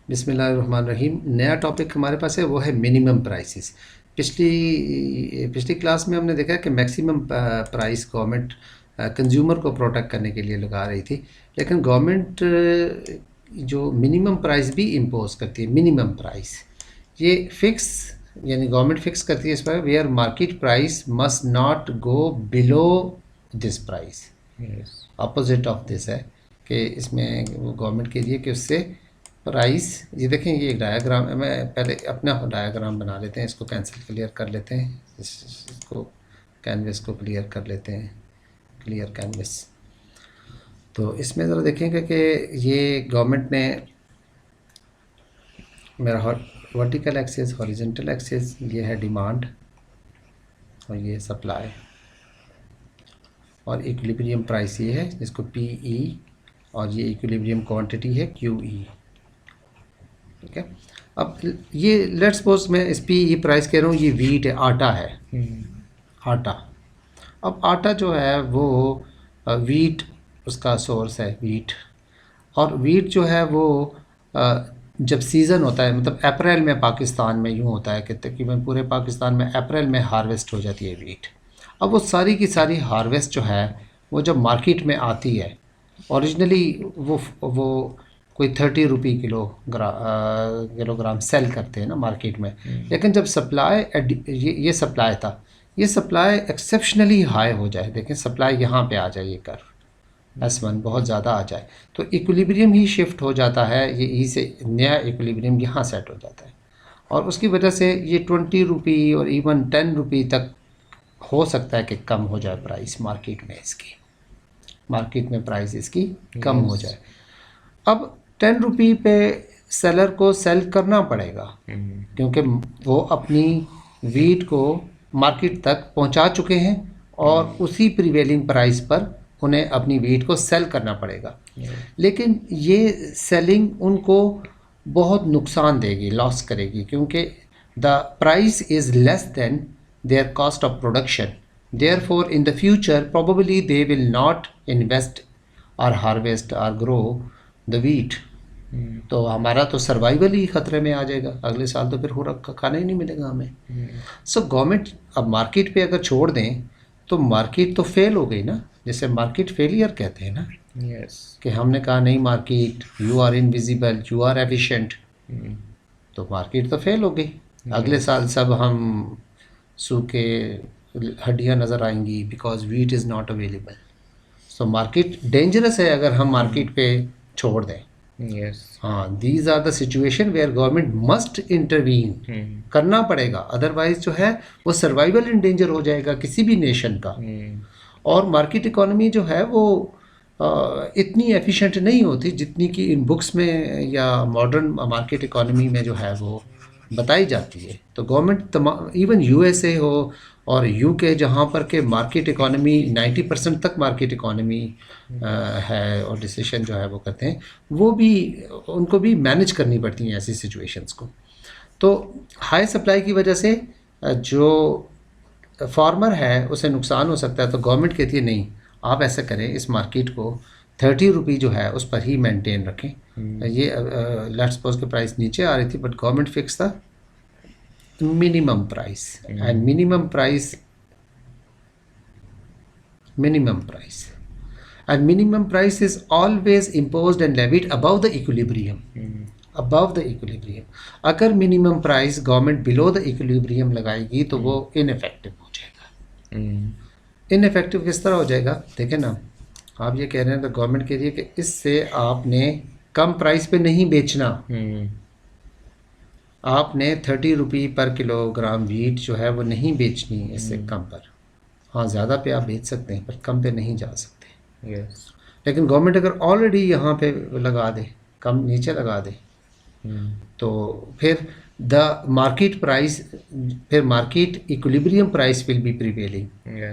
बिस्मिल्लाहिर्रहमानिर्रहीम। नया टॉपिक हमारे पास है, वो है मिनिमम प्राइसेस। पिछली क्लास में हमने देखा कि मैक्सिमम प्राइस गवर्नमेंट कंज्यूमर को प्रोटेक्ट करने के लिए लगा रही थी, लेकिन गवर्नमेंट जो मिनिमम प्राइस भी इम्पोज करती है। मिनिमम प्राइस ये फिक्स, यानी गवर्नमेंट फिक्स करती है इस पर, where market price must not go below this price. Opposite of this है कि इसमें वो गवर्नमेंट के लिए कि उससे प्राइस, ये देखें ये एक डायग्राम है। मैं पहले अपना डायग्राम बना लेते हैं, इसको कैंसिल क्लियर कर लेते हैं, इसको कैनवस को क्लियर कर लेते हैं, क्लियर कैनवस। तो इसमें ज़रा देखेंगे कि ये गवर्नमेंट ने मेरा वर्टिकल एक्सिस, हॉरिजॉन्टल एक्सिस, ये है डिमांड और ये सप्लाई, और इक्विलिब्रियम प्राइस ये है जिसको PE, और ये इक्विलिब्रियम क्वांटिटी है QE। ठीक है, अब ये लेट्स सपोज मैं इस PE प्राइस कह रहा हूँ, ये वीट है, आटा है, आटा। अब आटा जो है वो वीट उसका सोर्स है, वीट। और वीट जो है वो जब सीज़न होता है, मतलब अप्रैल में पाकिस्तान में यूँ होता है कि तकरीबन पूरे पाकिस्तान में अप्रैल में हार्वेस्ट हो जाती है वीट। अब वो सारी की सारी हार्वेस्ट जो है वो जब मार्केट में आती है, ओरिजिनली वो कोई 30 रुपये किलोग्राम सेल करते हैं ना मार्केट में। लेकिन जब सप्लाई, ये सप्लाई था, ये सप्लाई एक्सेप्शनली हाई हो जाए, देखें सप्लाई यहाँ पे आ जाए, ये कर्व S1 बहुत ज़्यादा आ जाए, तो इक्विलिब्रियम ही शिफ्ट हो जाता है, ये ई से नया इक्विलिब्रियम यहाँ सेट हो जाता है। और उसकी वजह से ये 20 रुपये और इवन 10 रुपये तक हो सकता है कि कम हो जाए प्राइस मार्केट में, इसकी मार्केट में प्राइस इसकी कम हो जाए। अब 10 रुपये पे सेलर को सेल करना पड़ेगा, क्योंकि वो अपनी वीट को मार्केट तक पहुंचा चुके हैं और उसी प्रिवेलिंग प्राइस पर उन्हें अपनी वीट को सेल करना पड़ेगा। लेकिन ये सेलिंग उनको बहुत नुकसान देगी, लॉस करेगी, क्योंकि the price is less than there cost of production. Therefore in the future probably they will not invest और हार्वेस्ट और ग्रो द वीट। तो हमारा तो सर्वाइवल ही ख़तरे में आ जाएगा, अगले साल तो फिर हो रखा खाना ही नहीं मिलेगा हमें। सो गवर्नमेंट अब मार्केट पे अगर छोड़ दें तो मार्केट तो फेल हो गई ना, जैसे मार्केट फेलियर कहते हैं ना। कि हमने कहा नहीं market, you are invisible, you are efficient, तो मार्केट तो फेल हो गई। अगले साल सब हम सूखे हड्डियाँ नज़र आएंगी, because wheat is not available. So market dangerous है अगर हम मार्केट पे छोड़ दें। हाँ, these are the situation where government must intervene, करना पड़ेगा, अदरवाइज जो है वो सर्वाइवल इन डेंजर हो जाएगा किसी भी नेशन का। और मार्केट इकोनॉमी जो है वो इतनी एफिशिएंट नहीं होती जितनी कि इन बुक्स में या मॉडर्न मार्केट इकोनॉमी में जो है वो बताई जाती है। तो गवर्नमेंट इवन USA हो और UK, जहाँ पर के मार्केट इकोनॉमी 90% तक मार्केट इकोनॉमी है और डिसीजन जो है वो करते हैं, वो भी उनको भी मैनेज करनी पड़ती हैं ऐसी सिचुएशंस को। तो हाई सप्लाई की वजह से जो फार्मर है उसे नुकसान हो सकता है। तो गवर्नमेंट कहती है नहीं, आप ऐसा करें, इस मार्केट को 30 रुपये जो है उस पर ही मेंटेन रखें। ये लेट्स सपोज के प्राइस नीचे आ रही थी, बट गवर्नमेंट फिक्स था minimum price, and minimum price and minimum price is always imposed and levied above the equilibrium. above the equilibrium, अगर minimum price government below the equilibrium लगाएगी तो वो ineffective हो जाएगा। इनफेक्टिव किस तरह हो जाएगा, देखें ना, आप ये कह रहे हैं तो गवर्नमेंट कह रही है कि इससे आपने कम प्राइस पे नहीं बेचना, आपने 30 रुपये पर किलोग्राम वीट जो है वो नहीं बेचनी इससे कम पर। हाँ, ज़्यादा पे आप बेच सकते हैं पर कम पे नहीं जा सकते। लेकिन गवर्नमेंट अगर ऑलरेडी यहाँ पे लगा दे, कम नीचे लगा दे, तो फिर द मार्केट प्राइस, फिर market equilibrium price will be prevailing,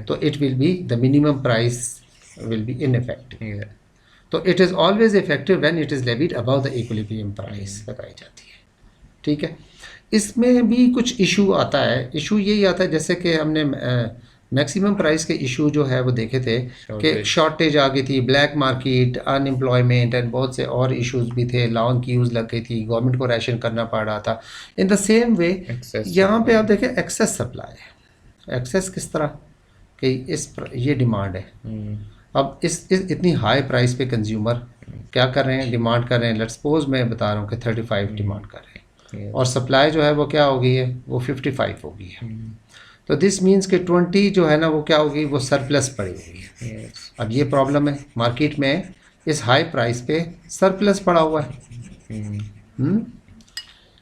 तो it will be the minimum price will be ineffective. तो it is always effective when it is levied above the equilibrium price लगाई जाती है। ठीक है, इसमें भी कुछ इशू आता है। इशू यही आता है जैसे कि हमने मैक्सिमम प्राइस के इशू जो है वो देखे थे कि शॉर्टेज आ गई थी, ब्लैक मार्केट, अनएम्प्लॉयमेंट एंड बहुत से और इश्यूज भी थे, लॉन्ग क्यूज लग गई थी, गवर्नमेंट को राशन करना पड़ रहा था। इन द सेम वे यहाँ पे आप देखें एक्सेस सप्लाई, एक्सेस किस तरह कि ये डिमांड है। अब इस इतनी हाई प्राइस पे कंज्यूमर क्या कर रहे हैं, डिमांड कर रहे हैं। लेट्स सपोज मैं बता रहा हूँ कि 35 डिमांड कर रहे हैं और सप्लाई जो है वो क्या हो गई है, वो 55 हो गई है। तो दिस मीन्स कि 20 जो है ना वो क्या होगी, वो सरप्लस पड़ी हुई है। अब ये प्रॉब्लम है मार्केट में, इस हाई प्राइस पे सरप्लस पड़ा हुआ है।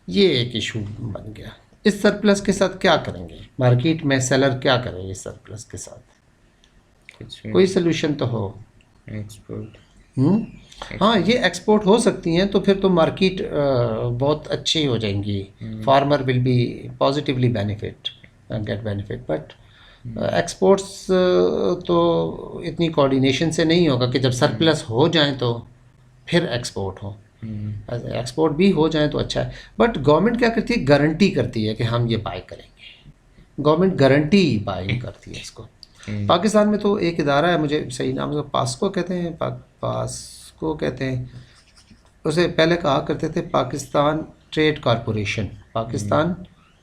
ये एक इशू बन गया। इस सरप्लस के साथ क्या करेंगे मार्केट में, सेलर क्या करेंगे इस सरप्लस के साथ, कोई सोल्यूशन तो हो। एक्सपोर्ट, हाँ ये एक्सपोर्ट हो सकती हैं, तो फिर तो मार्केट बहुत अच्छी हो जाएंगी, farmer will be positively benefit get benefit. But exports तो इतनी कोऑर्डिनेशन से नहीं होगा कि जब सरप्लस हो जाए तो फिर एक्सपोर्ट हो। एक्सपोर्ट भी हो जाए तो अच्छा है, बट गवर्नमेंट क्या करती है, गारंटी करती है कि हम ये बाय करेंगे। गवर्नमेंट गारंटी बाइंग करती है इसको। पाकिस्तान में तो एक इदारा है, मुझे सही नाम से पास्को कहते हैं, पास्को कहते हैं, उसे पहले कहा करते थे Pakistan trade corporation, Pakistan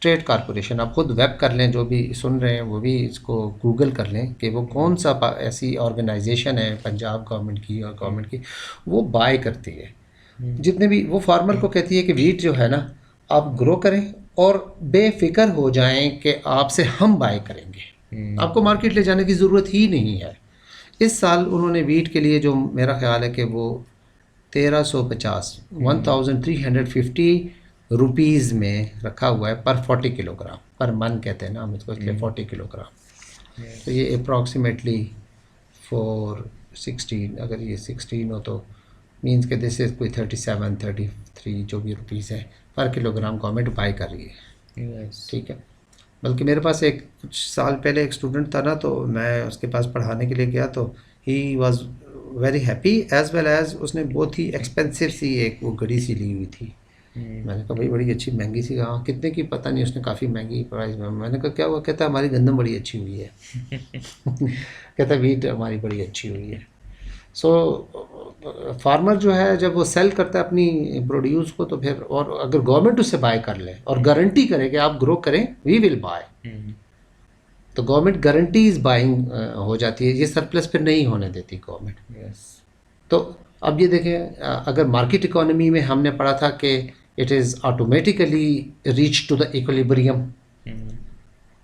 trade corporation. आप खुद वेब कर लें, जो भी सुन रहे हैं वो भी इसको गूगल कर लें कि वो कौन सा ऐसी ऑर्गेनाइजेशन है पंजाब गवर्नमेंट की और गवर्नमेंट की, वो बाय करती है जितने भी। वो फार्मर को कहती है कि वीट जो है ना आप ग्रो करें और बेफिक्र हो जाएं कि आपसे हम बाय करेंगे, आपको मार्केट ले जाने की ज़रूरत ही नहीं है। इस साल उन्होंने वीट के लिए जो मेरा ख्याल है कि वो 1350 रुपीज़ में रखा हुआ है पर 40 किलोग्राम, पर मन कहते हैं ना हम इसको, इसलिए 40 किलोग्राम। तो ये अप्रॉक्सीमेटली 416, अगर ये 16 हो तो मीन्स के दिस इज कोई 37-33 जो भी रुपीज़ है पर किलोग्राम गवर्नमेंट बाई कर रही है। ठीक है, बल्कि मेरे पास एक कुछ साल पहले एक स्टूडेंट था ना, तो मैं उसके पास पढ़ाने के लिए गया तो he was very happy as well as उसने बहुत ही एक्सपेंसिव सी एक वो घड़ी सी ली हुई थी। मैंने कहा भाई बड़ी अच्छी महंगी सी, हाँ कितने की पता नहीं, उसने काफ़ी महंगी प्राइस में। मैंने कहा क्या हुआ, कहता हमारी गंदम बड़ी अच्छी हुई है कहता वीट हमारी बड़ी अच्छी हुई है। सो फार्मर जो है जब वो सेल करता है अपनी प्रोड्यूस को, तो फिर और अगर गवर्नमेंट उससे बाय कर ले और गारंटी करे कि आप ग्रो करें, वी विल बाय, तो गवर्नमेंट गारंटीज बाइंग हो जाती है, ये सरप्लस फिर नहीं होने देती गवर्नमेंट। तो अब ये देखें, अगर मार्केट इकोनॉमी में हमने पढ़ा था कि it is automatically reach to the equilibrium,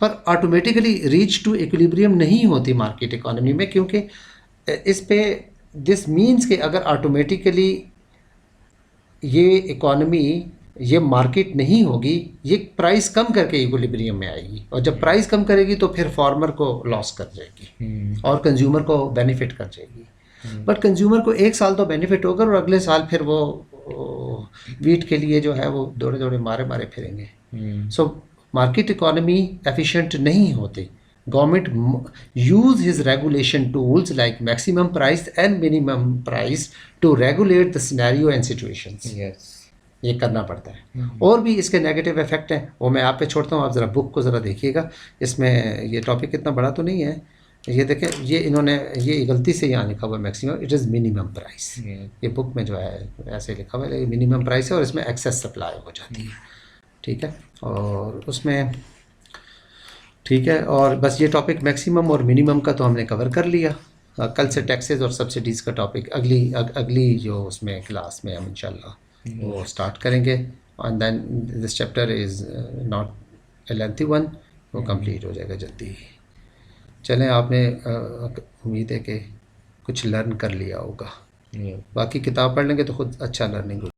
पर ऑटोमेटिकली रीच टू इक्विलिब्रियम नहीं होती मार्केट इकोनॉमी में, क्योंकि इस पे दिस मीन्स कि अगर ऑटोमेटिकली ये इकोनॉमी, ये मार्केट नहीं होगी, ये प्राइस कम करके इक्विलिब्रियम में आएगी, और जब प्राइस कम करेगी तो फिर फार्मर को लॉस कर जाएगी और कंज्यूमर को बेनिफिट कर जाएगी। बट कंज्यूमर को एक साल तो बेनिफिट होगा और अगले साल फिर वो वीट के लिए जो है वो दौड़े दौड़े मारे मारे फिरेंगे। सो मार्केट इकोनॉमी एफिशिएंट नहीं होती। Government use his regulation tools like maximum price and minimum price to regulate the scenario and situations. Yes. ये करना पड़ता है। और भी इसके नेगेटिव इफेक्ट हैं, वो मैं आप पे छोड़ता हूँ, आप ज़रा बुक को ज़रा देखिएगा। इसमें ये टॉपिक इतना बड़ा तो नहीं है, ये देखें, ये इन्होंने ये गलती से यहाँ लिखा हुआ है maximum, it is minimum price. ये बुक में जो है ऐसे लिखा हुआ है मिनिमम प्राइस है और इसमें एक्सेस सप्लाई हो जाती है। ठीक है, और उसमें ठीक है, और बस ये टॉपिक मैक्सिमम और मिनिमम का तो हमने कवर कर लिया। कल से टैक्सेस और सब्सिडीज़ का टॉपिक अगली जो उसमें क्लास में हम इंशाल्लाह वो स्टार्ट करेंगे। And then this chapter is not a lengthy one, वो कंप्लीट हो जाएगा जल्दी ही। चलें, आपने उम्मीद है कि कुछ लर्न कर लिया होगा। बाकी किताब पढ़ लेंगे तो खुद अच्छा लर्निंग